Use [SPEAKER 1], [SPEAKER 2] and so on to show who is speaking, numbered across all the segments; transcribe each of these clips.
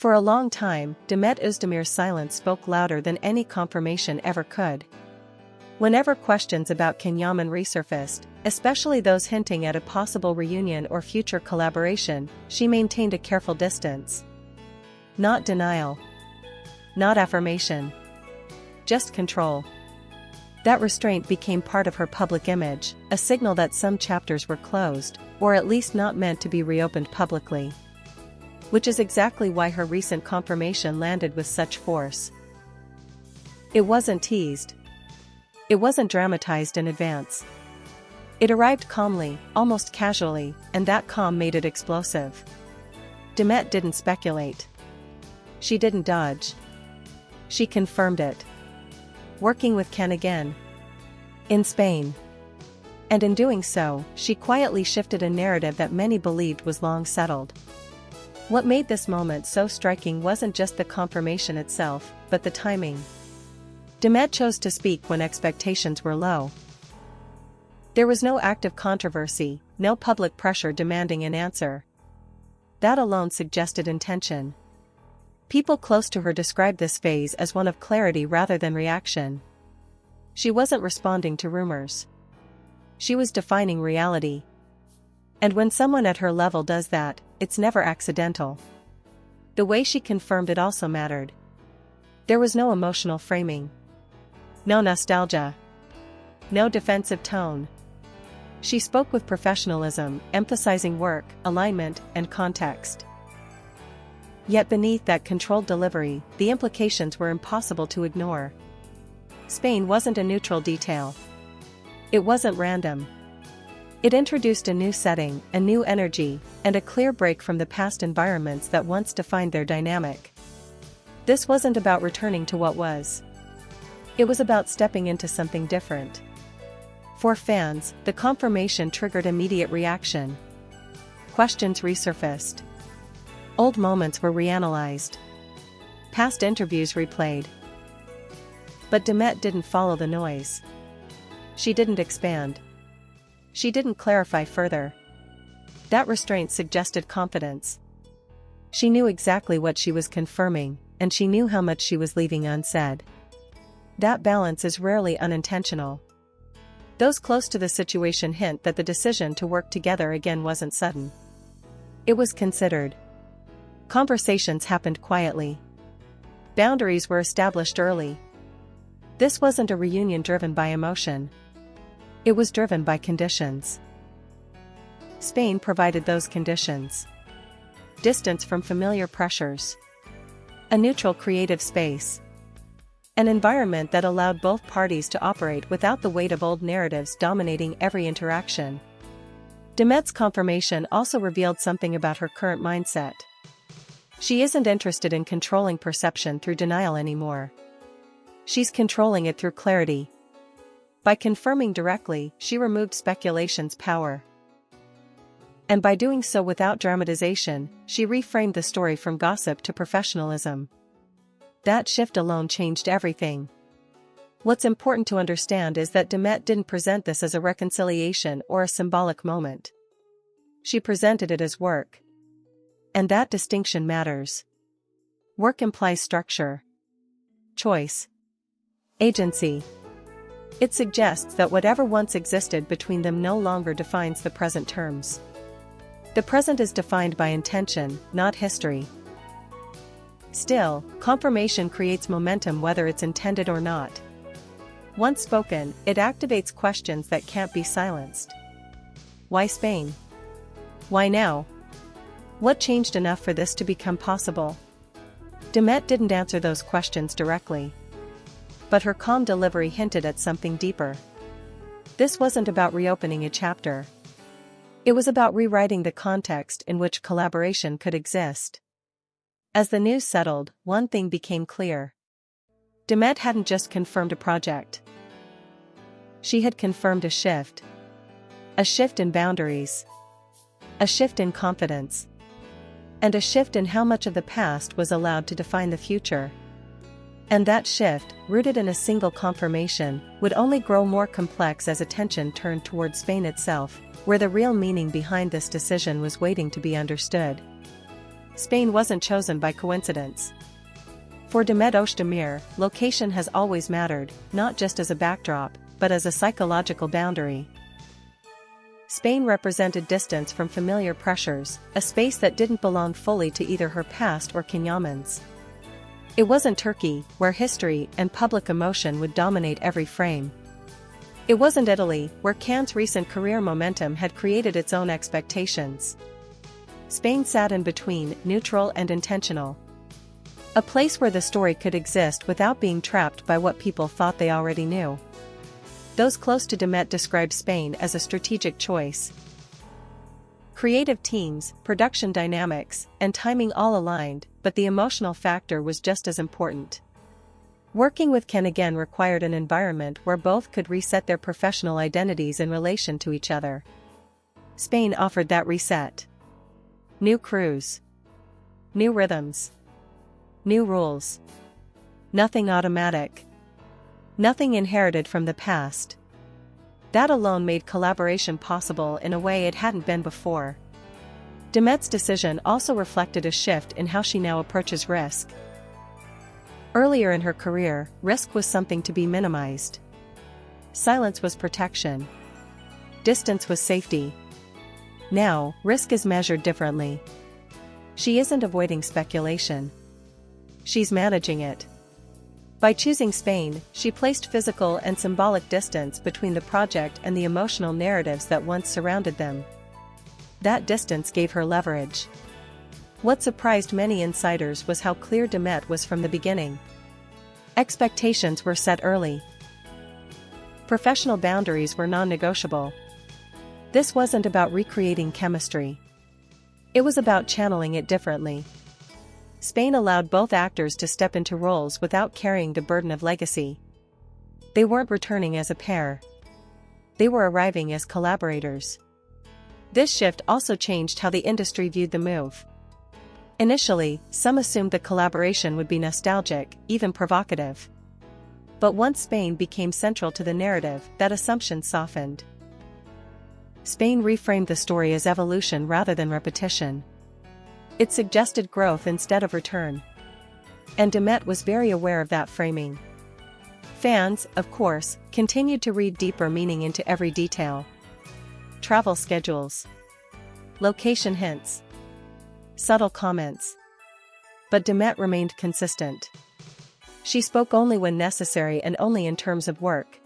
[SPEAKER 1] For a long time, Demet Özdemir's silence spoke louder than any confirmation ever could. Whenever questions about Yaman resurfaced, especially those hinting at a possible reunion or future collaboration, she maintained a careful distance. Not denial. Not affirmation. Just control. That restraint became part of her public image, a signal that some chapters were closed, or at least not meant to be reopened publicly. Which is exactly why her recent confirmation landed with such force. It wasn't teased. It wasn't dramatized in advance. It arrived calmly, almost casually, and that calm made it explosive. Demet didn't speculate. She didn't dodge. She confirmed it. Working with Ken again. In Spain. And in doing so, she quietly shifted a narrative that many believed was long settled. What made this moment so striking wasn't just the confirmation itself, but the timing. Demet chose to speak when expectations were low. There was no active controversy, no public pressure demanding an answer. That alone suggested intention. People close to her described this phase as one of clarity rather than reaction. She wasn't responding to rumors. She was defining reality. And when someone at her level does that, it's never accidental. The way she confirmed it also mattered. There was no emotional framing. No nostalgia. No defensive tone. She spoke with professionalism, emphasizing work, alignment, and context. Yet beneath that controlled delivery, the implications were impossible to ignore. Spain wasn't a neutral detail. It wasn't random. It introduced a new setting, a new energy, and a clear break from the past environments that once defined their dynamic. This wasn't about returning to what was. It was about stepping into something different. For fans, the confirmation triggered immediate reaction. Questions resurfaced. Old moments were reanalyzed. Past interviews replayed. But Demet didn't follow the noise. She didn't expand. She didn't clarify further. That restraint suggested confidence. She knew exactly what she was confirming, and she knew how much she was leaving unsaid. That balance is rarely unintentional. Those close to the situation hint that the decision to work together again wasn't sudden. It was considered. Conversations happened quietly. Boundaries were established early. This wasn't a reunion driven by emotion. It was driven by conditions. Spain provided those conditions. Distance from familiar pressures. A neutral creative space. An environment that allowed both parties to operate without the weight of old narratives dominating every interaction. Demet's confirmation also revealed something about her current mindset. She isn't interested in controlling perception through denial anymore. She's controlling it through clarity. By confirming directly, she removed speculation's power. And by doing so without dramatization, she reframed the story from gossip to professionalism. That shift alone changed everything. What's important to understand is that Demet didn't present this as a reconciliation or a symbolic moment. She presented it as work. And that distinction matters. Work implies structure, choice, agency. It suggests that whatever once existed between them no longer defines the present terms. The present is defined by intention, not history. Still, confirmation creates momentum whether it's intended or not. Once spoken, it activates questions that can't be silenced. Why Spain? Why now? What changed enough for this to become possible? Demet didn't answer those questions directly. But her calm delivery hinted at something deeper. This wasn't about reopening a chapter. It was about rewriting the context in which collaboration could exist. As the news settled, one thing became clear. Demet hadn't just confirmed a project. She had confirmed a shift. A shift in boundaries. A shift in confidence. And a shift in how much of the past was allowed to define the future. And that shift, rooted in a single confirmation, would only grow more complex as attention turned towards Spain itself, where the real meaning behind this decision was waiting to be understood. Spain wasn't chosen by coincidence. For Demet Özdemir, location has always mattered, not just as a backdrop, but as a psychological boundary. Spain represented distance from familiar pressures, a space that didn't belong fully to either her past or Yaman's. It wasn't Turkey, where history and public emotion would dominate every frame. It wasn't Italy, where Cannes' recent career momentum had created its own expectations. Spain sat in between, neutral and intentional. A place where the story could exist without being trapped by what people thought they already knew. Those close to Demet described Spain as a strategic choice. Creative teams, production dynamics, and timing all aligned, but the emotional factor was just as important. Working with Can again required an environment where both could reset their professional identities in relation to each other. Spain offered that reset. New crews. New rhythms. New rules. Nothing automatic. Nothing inherited from the past. That alone made collaboration possible in a way it hadn't been before. Demet's decision also reflected a shift in how she now approaches risk. Earlier in her career, risk was something to be minimized. Silence was protection. Distance was safety. Now, risk is measured differently. She isn't avoiding speculation. She's managing it. By choosing Spain, she placed physical and symbolic distance between the project and the emotional narratives that once surrounded them. That distance gave her leverage. What surprised many insiders was how clear Demet was from the beginning. Expectations were set early. Professional boundaries were non-negotiable. This wasn't about recreating chemistry. It was about channeling it differently. Spain allowed both actors to step into roles without carrying the burden of legacy. They weren't returning as a pair. They were arriving as collaborators. This shift also changed how the industry viewed the move. Initially, some assumed the collaboration would be nostalgic, even provocative. But once Spain became central to the narrative, that assumption softened. Spain reframed the story as evolution rather than repetition. It suggested growth instead of return. And Demet was very aware of that framing. Fans, of course, continued to read deeper meaning into every detail. Travel schedules. Location hints. Subtle comments. But Demet remained consistent. She spoke only when necessary and only in terms of work.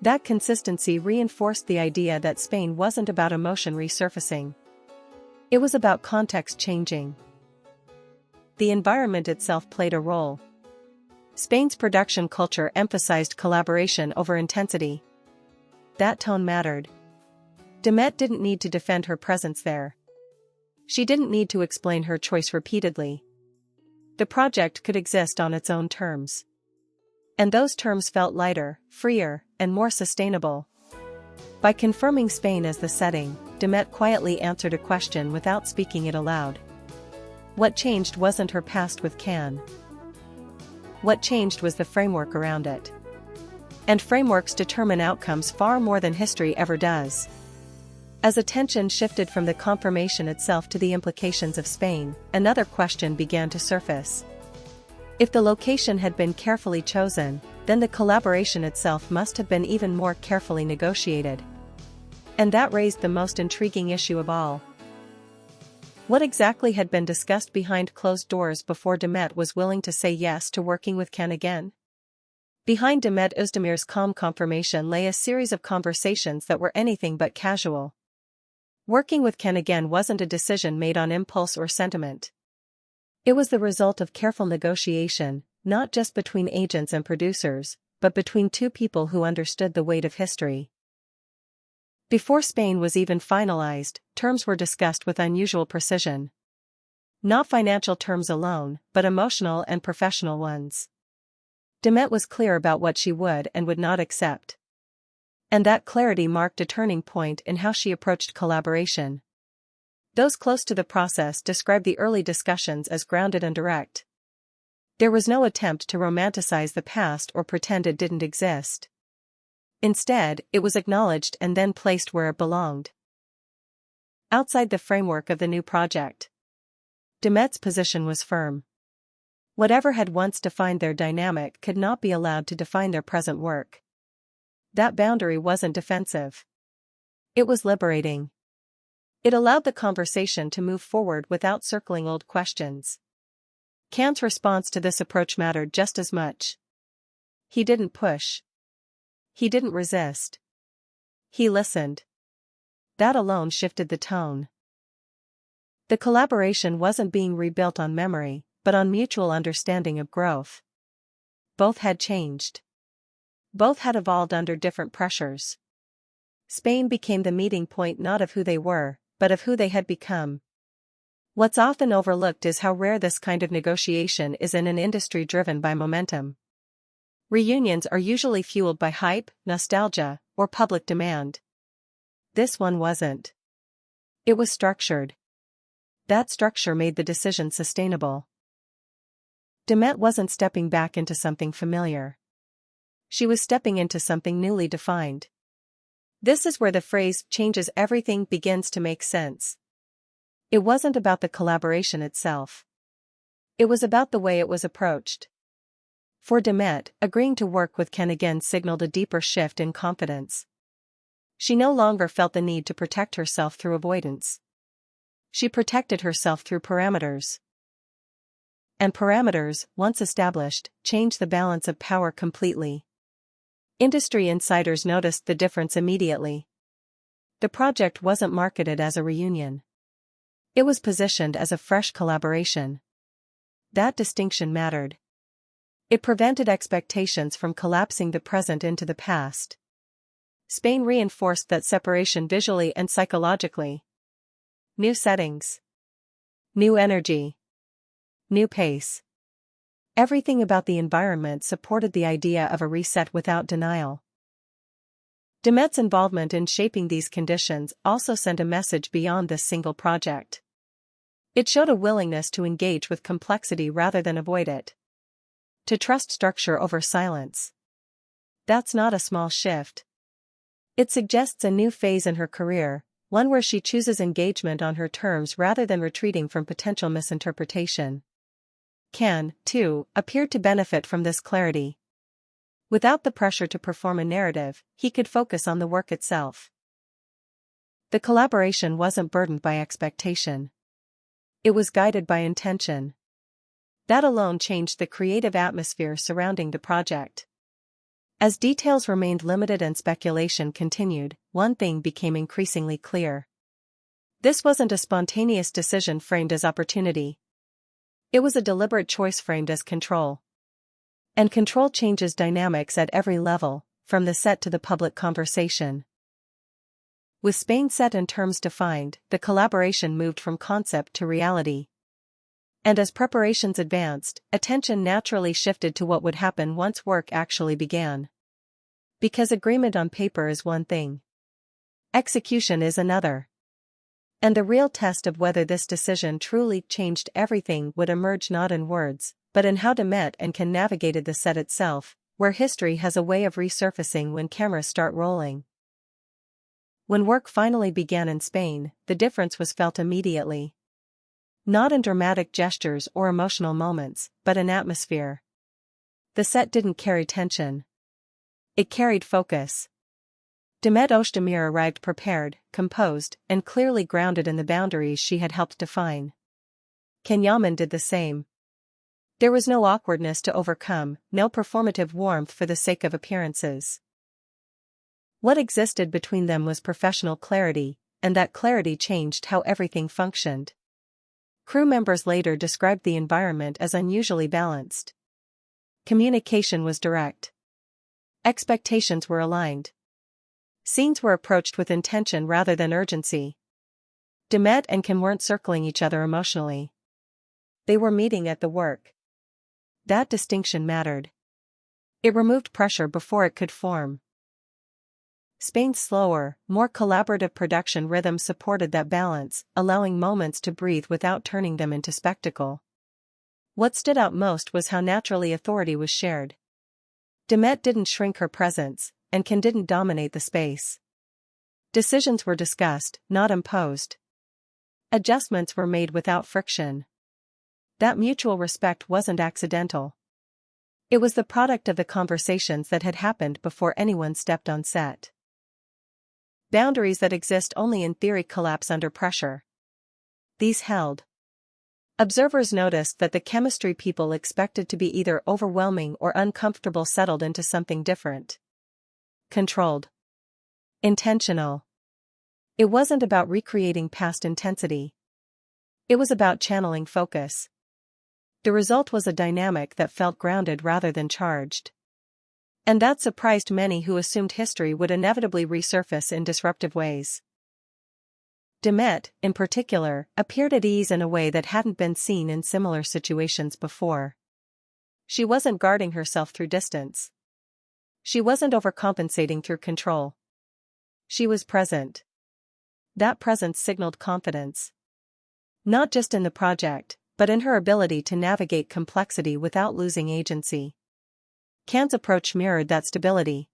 [SPEAKER 1] That consistency reinforced the idea that Spain wasn't about emotion resurfacing. It was about context changing. The environment itself played a role. Spain's production culture emphasized collaboration over intensity. That tone mattered. Demet didn't need to defend her presence there. She didn't need to explain her choice repeatedly. The project could exist on its own terms. And those terms felt lighter, freer, and more sustainable. By confirming Spain as the setting, Demet quietly answered a question without speaking it aloud. What changed wasn't her past with Cannes. What changed was the framework around it. And frameworks determine outcomes far more than history ever does. As attention shifted from the confirmation itself to the implications of Spain, another question began to surface. If the location had been carefully chosen, then the collaboration itself must have been even more carefully negotiated. And that raised the most intriguing issue of all. What exactly had been discussed behind closed doors before Demet was willing to say yes to working with Can again? Behind Demet Özdemir's calm confirmation lay a series of conversations that were anything but casual. Working with Can again wasn't a decision made on impulse or sentiment. It was the result of careful negotiation, not just between agents and producers, but between two people who understood the weight of history. Before Spain was even finalized, terms were discussed with unusual precision. Not financial terms alone, but emotional and professional ones. Demet was clear about what she would and would not accept. And that clarity marked a turning point in how she approached collaboration. Those close to the process described the early discussions as grounded and direct. There was no attempt to romanticize the past or pretend it didn't exist. Instead, it was acknowledged and then placed where it belonged. Outside the framework of the new project. Demet's position was firm. Whatever had once defined their dynamic could not be allowed to define their present work. That boundary wasn't defensive. It was liberating. It allowed the conversation to move forward without circling old questions. Can's response to this approach mattered just as much. He didn't push. He didn't resist. He listened. That alone shifted the tone. The collaboration wasn't being rebuilt on memory, but on mutual understanding of growth. Both had changed. Both had evolved under different pressures. Spain became the meeting point not of who they were, but of who they had become. What's often overlooked is how rare this kind of negotiation is in an industry driven by momentum. Reunions are usually fueled by hype, nostalgia, or public demand. This one wasn't. It was structured. That structure made the decision sustainable. Demet wasn't stepping back into something familiar. She was stepping into something newly defined. This is where the phrase "changes everything" begins to make sense. It wasn't about the collaboration itself. It was about the way it was approached. For Demet, agreeing to work with Can again signaled a deeper shift in confidence. She no longer felt the need to protect herself through avoidance. She protected herself through parameters. And parameters, once established, changed the balance of power completely. Industry insiders noticed the difference immediately. The project wasn't marketed as a reunion. It was positioned as a fresh collaboration. That distinction mattered. It prevented expectations from collapsing the present into the past. Spain reinforced that separation visually and psychologically. New settings. New energy. New pace. Everything about the environment supported the idea of a reset without denial. Demet's involvement in shaping these conditions also sent a message beyond this single project. It showed a willingness to engage with complexity rather than avoid it. To trust structure over silence. That's not a small shift. It suggests a new phase in her career, one where she chooses engagement on her terms rather than retreating from potential misinterpretation. Can, too, appeared to benefit from this clarity. Without the pressure to perform a narrative, he could focus on the work itself. The collaboration wasn't burdened by expectation. It was guided by intention. That alone changed the creative atmosphere surrounding the project. As details remained limited and speculation continued, one thing became increasingly clear. This wasn't a spontaneous decision framed as opportunity. It was a deliberate choice framed as control. And control changes dynamics at every level, from the set to the public conversation. With Spain set and terms defined, the collaboration moved from concept to reality. And as preparations advanced, attention naturally shifted to what would happen once work actually began. Because agreement on paper is one thing. Execution is another. And the real test of whether this decision truly changed everything would emerge not in words, but in how Demet and Can navigated the set itself, where history has a way of resurfacing when cameras start rolling. When work finally began in Spain, the difference was felt immediately. Not in dramatic gestures or emotional moments, but in atmosphere. The set didn't carry tension. It carried focus. Demet Özdemir arrived prepared, composed, and clearly grounded in the boundaries she had helped define. Can Yaman did the same. There was no awkwardness to overcome, no performative warmth for the sake of appearances. What existed between them was professional clarity, and that clarity changed how everything functioned. Crew members later described the environment as unusually balanced. Communication was direct. Expectations were aligned. Scenes were approached with intention rather than urgency. Demet and Can weren't circling each other emotionally. They were meeting at the work. That distinction mattered. It removed pressure before it could form. Spain's slower, more collaborative production rhythm supported that balance, allowing moments to breathe without turning them into spectacle. What stood out most was how naturally authority was shared. Demet didn't shrink her presence, and Can didn't dominate the space. Decisions were discussed, not imposed. Adjustments were made without friction. That mutual respect wasn't accidental. It was the product of the conversations that had happened before anyone stepped on set. Boundaries that exist only in theory collapse under pressure. These held. Observers noticed that the chemistry people expected to be either overwhelming or uncomfortable settled into something different. Controlled. Intentional. It wasn't about recreating past intensity. It was about channeling focus. The result was a dynamic that felt grounded rather than charged. And that surprised many who assumed history would inevitably resurface in disruptive ways. Demet, in particular, appeared at ease in a way that hadn't been seen in similar situations before. She wasn't guarding herself through distance. She wasn't overcompensating through control. She was present. That presence signaled confidence. Not just in the project, but in her ability to navigate complexity without losing agency. Can's approach mirrored that stability.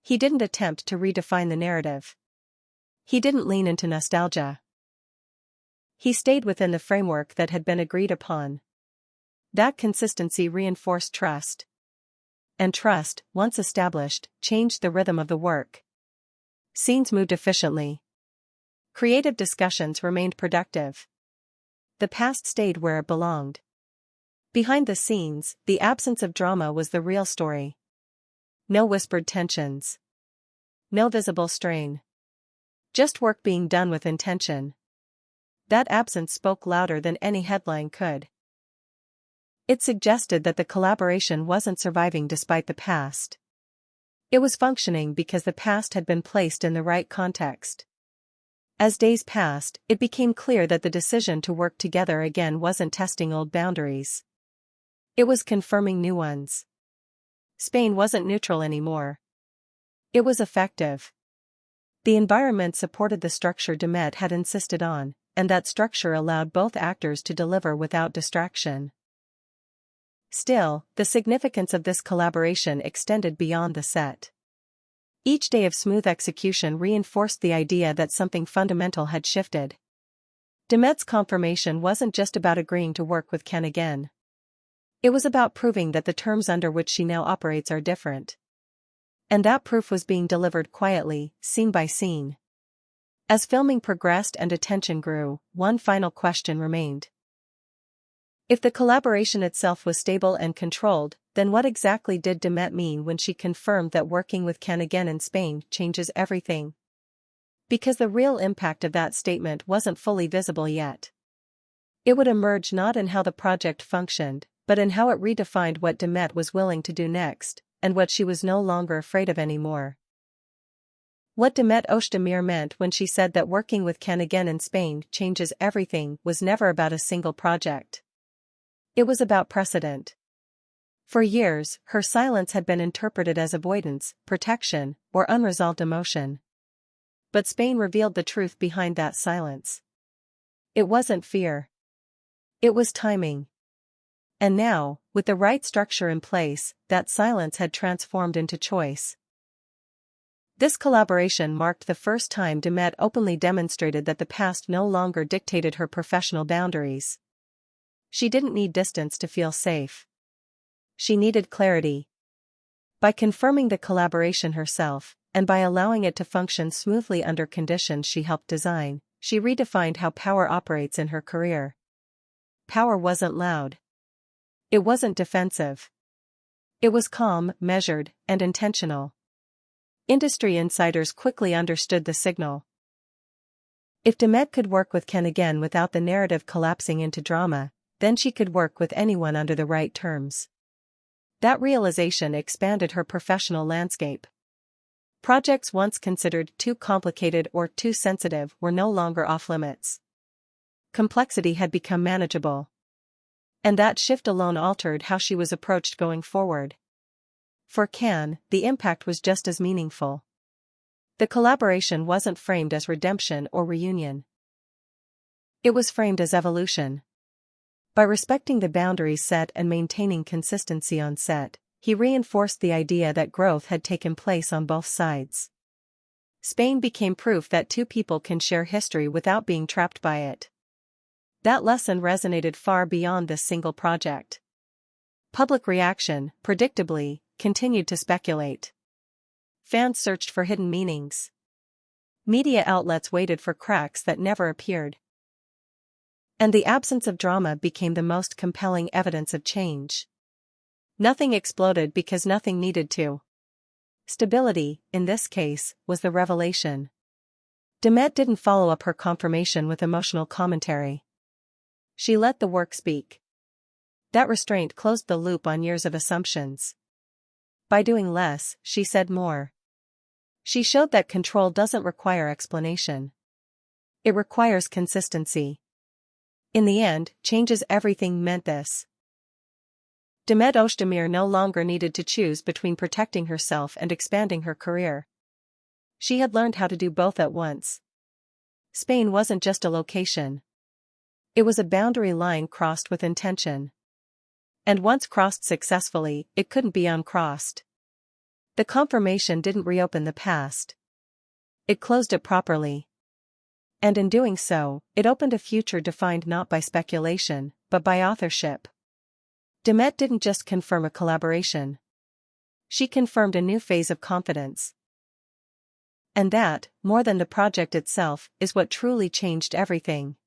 [SPEAKER 1] He didn't attempt to redefine the narrative. He didn't lean into nostalgia. He stayed within the framework that had been agreed upon. That consistency reinforced trust. And trust, once established, changed the rhythm of the work. Scenes moved efficiently. Creative discussions remained productive. The past stayed where it belonged. Behind the scenes, the absence of drama was the real story. No whispered tensions. No visible strain. Just work being done with intention. That absence spoke louder than any headline could. It suggested that the collaboration wasn't surviving despite the past. It was functioning because the past had been placed in the right context. As days passed, it became clear that the decision to work together again wasn't testing old boundaries. It was confirming new ones. Spain wasn't neutral anymore. It was effective. The environment supported the structure Demet had insisted on, and that structure allowed both actors to deliver without distraction. Still, the significance of this collaboration extended beyond the set. Each day of smooth execution reinforced the idea that something fundamental had shifted. Demet's confirmation wasn't just about agreeing to work with Can again. It was about proving that the terms under which she now operates are different. And that proof was being delivered quietly, scene by scene. As filming progressed and attention grew, one final question remained. If the collaboration itself was stable and controlled, then what exactly did Demet mean when she confirmed that working with Can again in Spain changes everything? Because the real impact of that statement wasn't fully visible yet. It would emerge not in how the project functioned, but in how it redefined what Demet was willing to do next, and what she was no longer afraid of anymore. What Demet Özdemir meant when she said that working with Can again in Spain changes everything was never about a single project. It was about precedent. For years, her silence had been interpreted as avoidance, protection, or unresolved emotion. But Spain revealed the truth behind that silence. It wasn't fear. It was timing. And now, with the right structure in place, that silence had transformed into choice. This collaboration marked the first time Demet openly demonstrated that the past no longer dictated her professional boundaries. She didn't need distance to feel safe. She needed clarity. By confirming the collaboration herself, and by allowing it to function smoothly under conditions she helped design, she redefined how power operates in her career. Power wasn't loud. It wasn't defensive. It was calm, measured, and intentional. Industry insiders quickly understood the signal. If Demet could work with Can again without the narrative collapsing into drama, then she could work with anyone under the right terms. That realization expanded her professional landscape. Projects once considered too complicated or too sensitive were no longer off-limits. Complexity had become manageable. And that shift alone altered how she was approached going forward. For Can, the impact was just as meaningful. The collaboration wasn't framed as redemption or reunion. It was framed as evolution. By respecting the boundaries set and maintaining consistency on set, he reinforced the idea that growth had taken place on both sides. Spain became proof that two people can share history without being trapped by it. That lesson resonated far beyond this single project. Public reaction, predictably, continued to speculate. Fans searched for hidden meanings. Media outlets waited for cracks that never appeared. And the absence of drama became the most compelling evidence of change. Nothing exploded because nothing needed to. Stability, in this case, was the revelation. Demet didn't follow up her confirmation with emotional commentary. She let the work speak. That restraint closed the loop on years of assumptions. By doing less, she said more. She showed that control doesn't require explanation. It requires consistency. In the end, changes everything meant this. Demet Özdemir no longer needed to choose between protecting herself and expanding her career. She had learned how to do both at once. Spain wasn't just a location. It was a boundary line crossed with intention. And once crossed successfully, it couldn't be uncrossed. The confirmation didn't reopen the past. It closed it properly. And in doing so, it opened a future defined not by speculation, but by authorship. Demet didn't just confirm a collaboration. She confirmed a new phase of confidence. And that, more than the project itself, is what truly changed everything.